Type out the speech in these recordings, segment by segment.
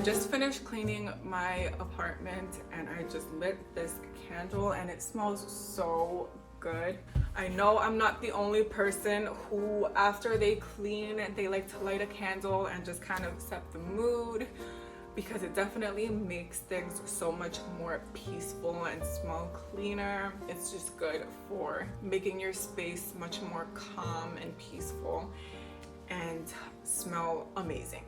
just finished cleaning my apartment and I just lit this candle and it smells so good. I know I'm not the only person who, after they clean, they like to light a candle and just kind of set the mood, because it definitely makes things so much more peaceful and smell cleaner. It's just good for making your space much more calm and peaceful and smell amazing.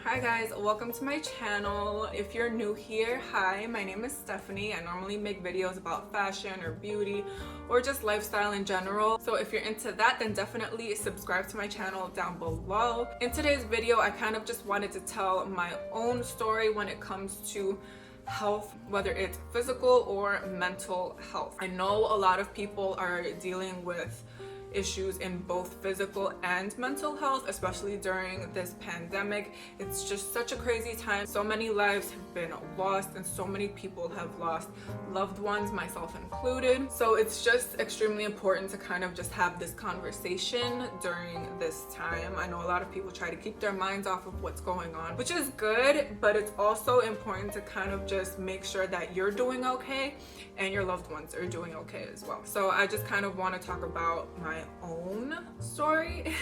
Hi guys, welcome to my channel. If you're new here, hi, my name is Stephanie. I normally make videos about fashion or beauty or just lifestyle in general. So if you're into that, then definitely subscribe to my channel down below. In today's video, I kind of just wanted to tell my own story when it comes to health, whether it's physical or mental health. I know a lot of people are dealing with issues in both physical and mental health, especially during this pandemic. It's just such a crazy time. So many lives have been lost and so many people have lost loved ones, myself included. So it's just extremely important to kind of just have this conversation during this time. I know a lot of people try to keep their minds off of what's going on, which is good, but it's also important to kind of just make sure that you're doing okay and your loved ones are doing okay as well. So I just kind of want to talk about my own story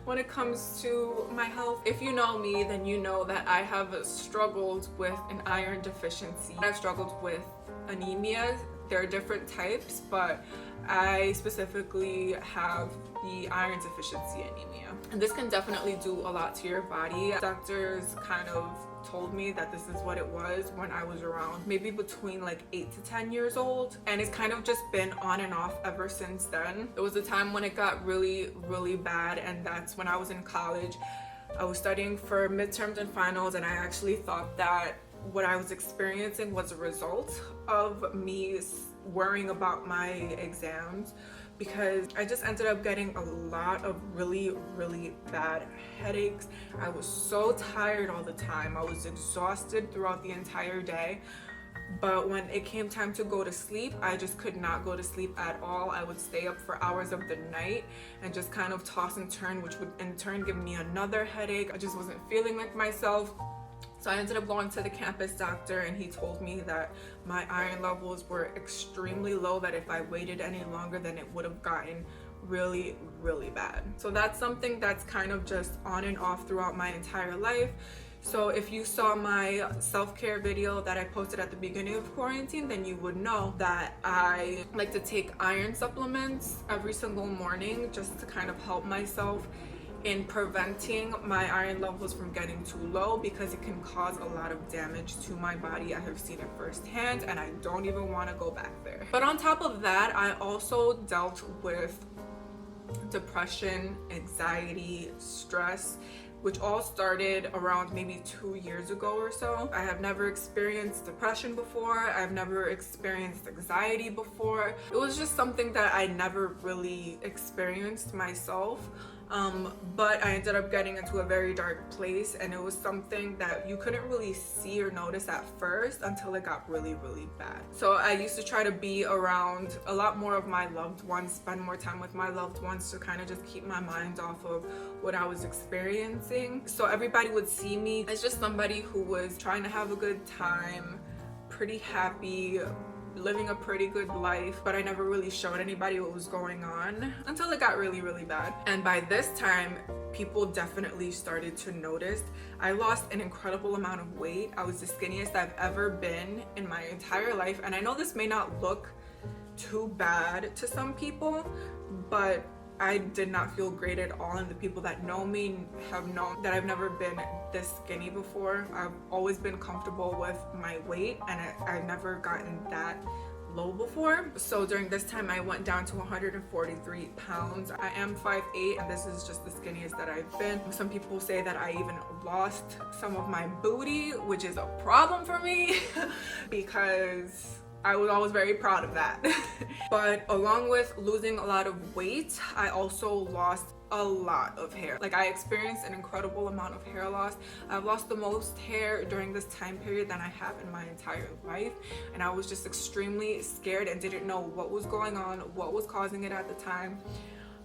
when it comes to my health. If you know me, then you know that I have struggled with an iron deficiency. I've struggled with anemia. There are different types, but I specifically have the iron deficiency anemia. And this can definitely do a lot to your body. Doctors kind of told me that this is what it was when I was around maybe between like 8 to 10 years old, and it's kind of just been on and off ever since then. There was a time when it got really bad, and that's when I was in college. I was studying for midterms and finals, and I actually thought that what I was experiencing was a result of me worrying about my exams, because I just ended up getting a lot of really bad headaches. I was so tired all the time. I was exhausted throughout the entire day. But when it came time to go to sleep, I just could not go to sleep at all. I would stay up for hours of the night and just kind of toss and turn, which would in turn give me another headache. I just wasn't feeling like myself. So I ended up going to the campus doctor, and he told me that my iron levels were extremely low, that if I waited any longer, then it would have gotten really bad. So that's something that's kind of just on and off throughout my entire life. So if you saw my self-care video that I posted at the beginning of quarantine, then you would know that I like to take iron supplements every single morning just to kind of help myself in preventing my iron levels from getting too low, because it can cause a lot of damage to my body. I have seen it firsthand, and I don't even want to go back there. But on top of that, I also dealt with depression, anxiety, stress, which all started around maybe 2 years ago or so. I have never experienced depression before. I've never experienced anxiety before. It was just something that I never really experienced myself. But I ended up getting into a very dark place, and it was something that you couldn't really see or notice at first until it got really bad. So I used to try to be around a lot more of my loved ones, spend more time with my loved ones to kind of just keep my mind off of what I was experiencing. So everybody would see me as just somebody who was trying to have a good time, pretty happy, living a pretty good life, but I never really showed anybody what was going on until it got really bad. And by this time, people definitely started to notice. I lost an incredible amount of weight. I was the skinniest I've ever been in my entire life, and I know this may not look too bad to some people, but I did not feel great at all, and the people that know me have known that I've never been this skinny before. I've always been comfortable with my weight, and I've never gotten that low before. So during this time, I went down to 143 pounds. I am 5'8", and this is just the skinniest that I've been. Some people say that I even lost some of my booty, which is a problem for me because I was always very proud of that. But along with losing a lot of weight, I also lost a lot of hair. Like, I experienced an incredible amount of hair loss. I've lost the most hair during this time period than I have in my entire life, and I was just extremely scared and didn't know what was going on, what was causing it at the time.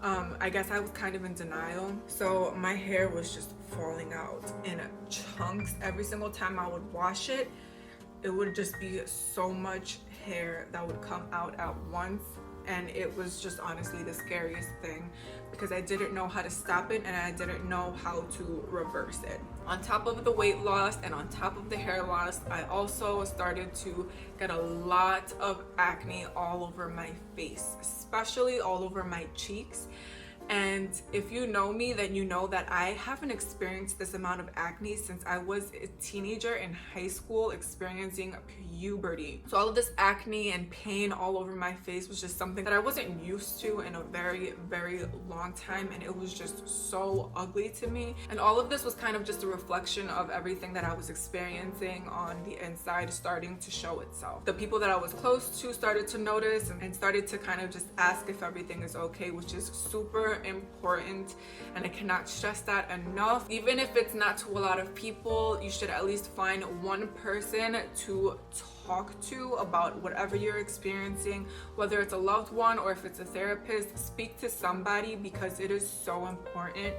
I guess I was kind of in denial. So my hair was just falling out in chunks. Every single time I would wash it, it would just be so much hair that would come out at once. And it was just honestly the scariest thing because I didn't know how to stop it and I didn't know how to reverse it. On top of the weight loss and on top of the hair loss, I also started to get a lot of acne all over my face, especially all over my cheeks. And if you know me, then you know that I haven't experienced this amount of acne since I was a teenager in high school experiencing puberty. So all of this acne and pain all over my face was just something that I wasn't used to in a very, very long time, and it was just so ugly to me. And all of this was kind of just a reflection of everything that I was experiencing on the inside starting to show itself. The people that I was close to started to notice and started to kind of just ask if everything is okay, which is super important, and I cannot stress that enough. Even if it's not to a lot of people, you should at least find one person to talk to about whatever you're experiencing, whether it's a loved one or if it's a therapist. Speak to somebody because it is so important.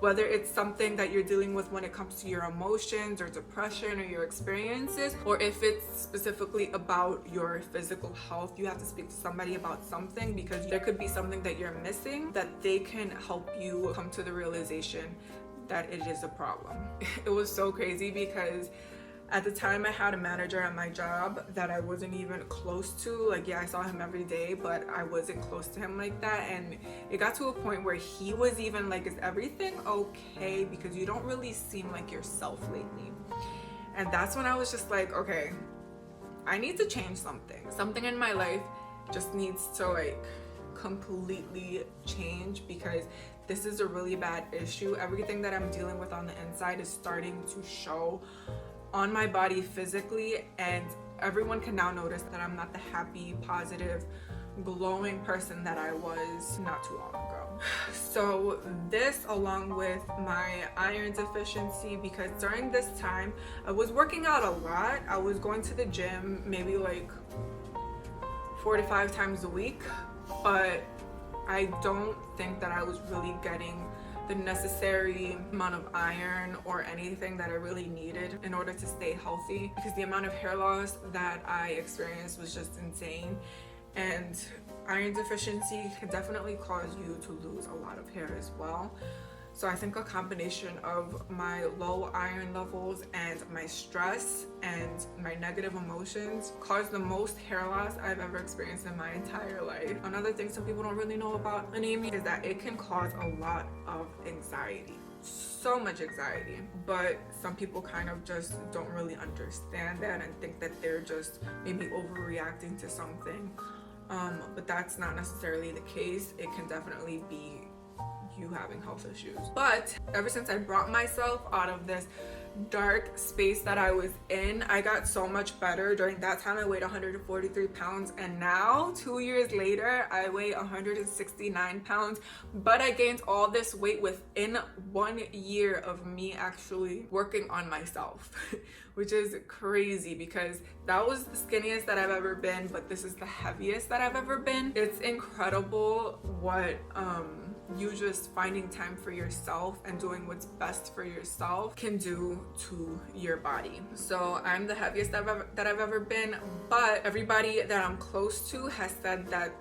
Whether it's something that you're dealing with when it comes to your emotions or depression or your experiences, or if it's specifically about your physical health, you have to speak to somebody about something because there could be something that you're missing that they can help you come to the realization that it is a problem. It was so crazy because at the time I had a manager at my job that I wasn't even close to. Like, yeah, I saw him every day, but I wasn't close to him like that. And it got to a point where he was even like, is everything okay? Because you don't really seem like yourself lately. And that's when I was just like, okay, I need to change something. Something in my life just needs to like completely change because this is a really bad issue. Everything that I'm dealing with on the inside is starting to show on my body physically, and everyone can now notice that I'm not the happy, positive, glowing person that I was not too long ago. So this, along with my iron deficiency, because during this time I was working out a lot. I was going to the gym maybe like 4 to 5 times a week, but I don't think that I was really getting the necessary amount of iron or anything that I really needed in order to stay healthy, because the amount of hair loss that I experienced was just insane. And iron deficiency can definitely cause you to lose a lot of hair as well. So I think a combination of my low iron levels and my stress and my negative emotions caused the most hair loss I've ever experienced in my entire life. Another thing some people don't really know about anemia is that it can cause a lot of anxiety. So much anxiety, but some people kind of just don't really understand that and think that they're just maybe overreacting to something. But that's not necessarily the case. It can definitely be you having health issues. But ever since I brought myself out of this dark space that I was in, I got so much better. During that time I weighed 143 pounds, and now 2 years later I weigh 169 pounds. But I gained all this weight within 1 year of me actually working on myself which is crazy because that was the skinniest that I've ever been, but this is the heaviest that I've ever been. It's incredible what you just finding time for yourself and doing what's best for yourself can do to your body. So I'm the heaviest that I've ever been, but everybody that I'm close to has said that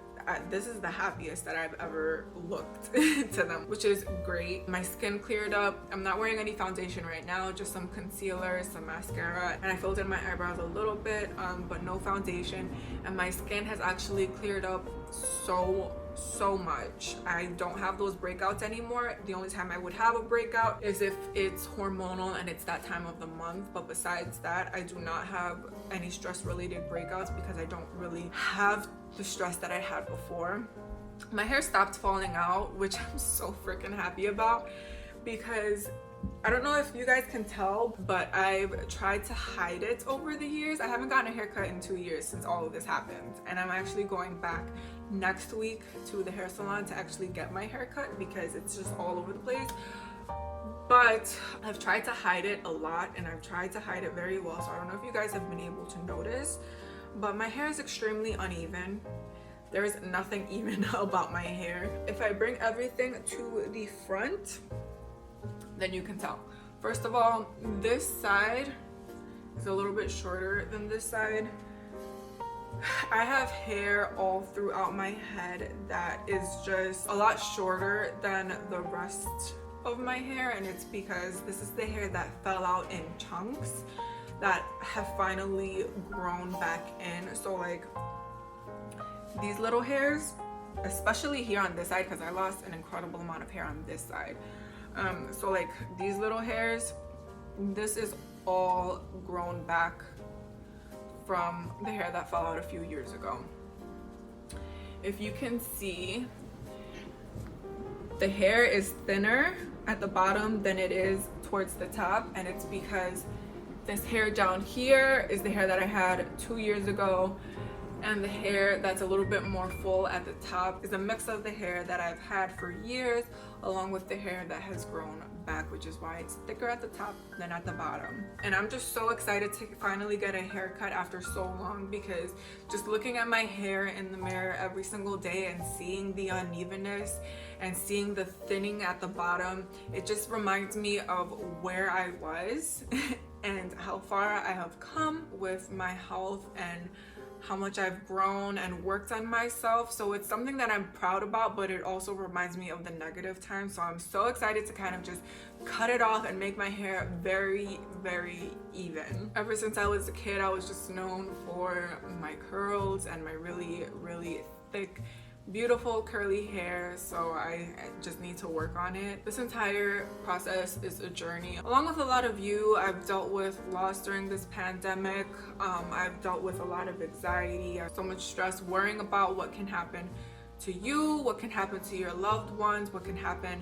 this is the happiest that I've ever looked to them, which is great. My skin cleared up. I'm not wearing any foundation right now, just some concealer, some mascara, and I filled in my eyebrows a little bit, but no foundation. And my skin has actually cleared up so much. I don't have those breakouts anymore. The only time I would have a breakout is if it's hormonal and it's that time of the month, but besides that I do not have any stress related breakouts because I don't really have the stress that I had before. My hair stopped falling out, which I'm so freaking happy about, because I don't know if you guys can tell, but I've tried to hide it over the years. I haven't gotten a haircut in 2 years since all of this happened, and I'm actually going back next week to the hair salon to actually get my haircut because it's just all over the place. But I've tried to hide it a lot, and I've tried to hide it very well, so I don't know if you guys have been able to notice, but my hair is extremely uneven. There is nothing even about my hair. If I bring everything to the front, then you can tell. First of all, this side is a little bit shorter than this side. I have hair all throughout my head that is just a lot shorter than the rest of my hair, and it's because this is the hair that fell out in chunks that have finally grown back in. So like these little hairs, especially here on this side, because I lost an incredible amount of hair on this side. So like these little hairs, this is all grown back from the hair that fell out a few years ago. If you can see, the hair is thinner at the bottom than it is towards the top, and it's because this hair down here is the hair that I had 2 years ago, and the hair that's a little bit more full at the top is a mix of the hair that I've had for years along with the hair that has grown back, which is why it's thicker at the top than at the bottom. And I'm just so excited to finally get a haircut after so long, because just looking at my hair in the mirror every single day and seeing the unevenness and seeing the thinning at the bottom, it just reminds me of where I was and how far I have come with my health and how much I've grown and worked on myself. So it's something that I'm proud about, but it also reminds me of the negative times. So I'm so excited to kind of just cut it off and make my hair very, very even. Ever since I was a kid, I was just known for my curls and my really, really thick, beautiful curly hair, so I just need to work on it. This entire process is a journey. Along with a lot of you, I've dealt with loss during this pandemic. I've dealt with a lot of anxiety, so much stress, worrying about what can happen to you, what can happen to your loved ones, what can happen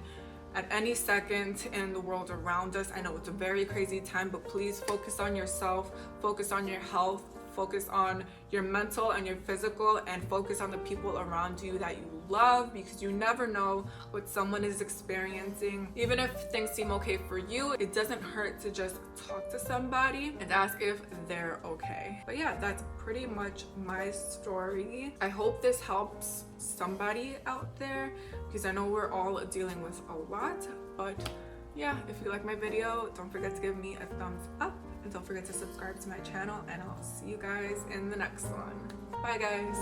at any second in the world around us. I know it's a very crazy time, but please focus on yourself, focus on your health, focus on your mental and your physical, and focus on the people around you that you love, because you never know what someone is experiencing. Even if things seem okay for you, it doesn't hurt to just talk to somebody and ask if they're okay. But yeah, that's pretty much my story. I hope this helps somebody out there, because I know we're all dealing with a lot. But yeah, if you like my video, don't forget to give me a thumbs up. And don't forget to subscribe to my channel, and I'll see you guys in the next one. Bye guys.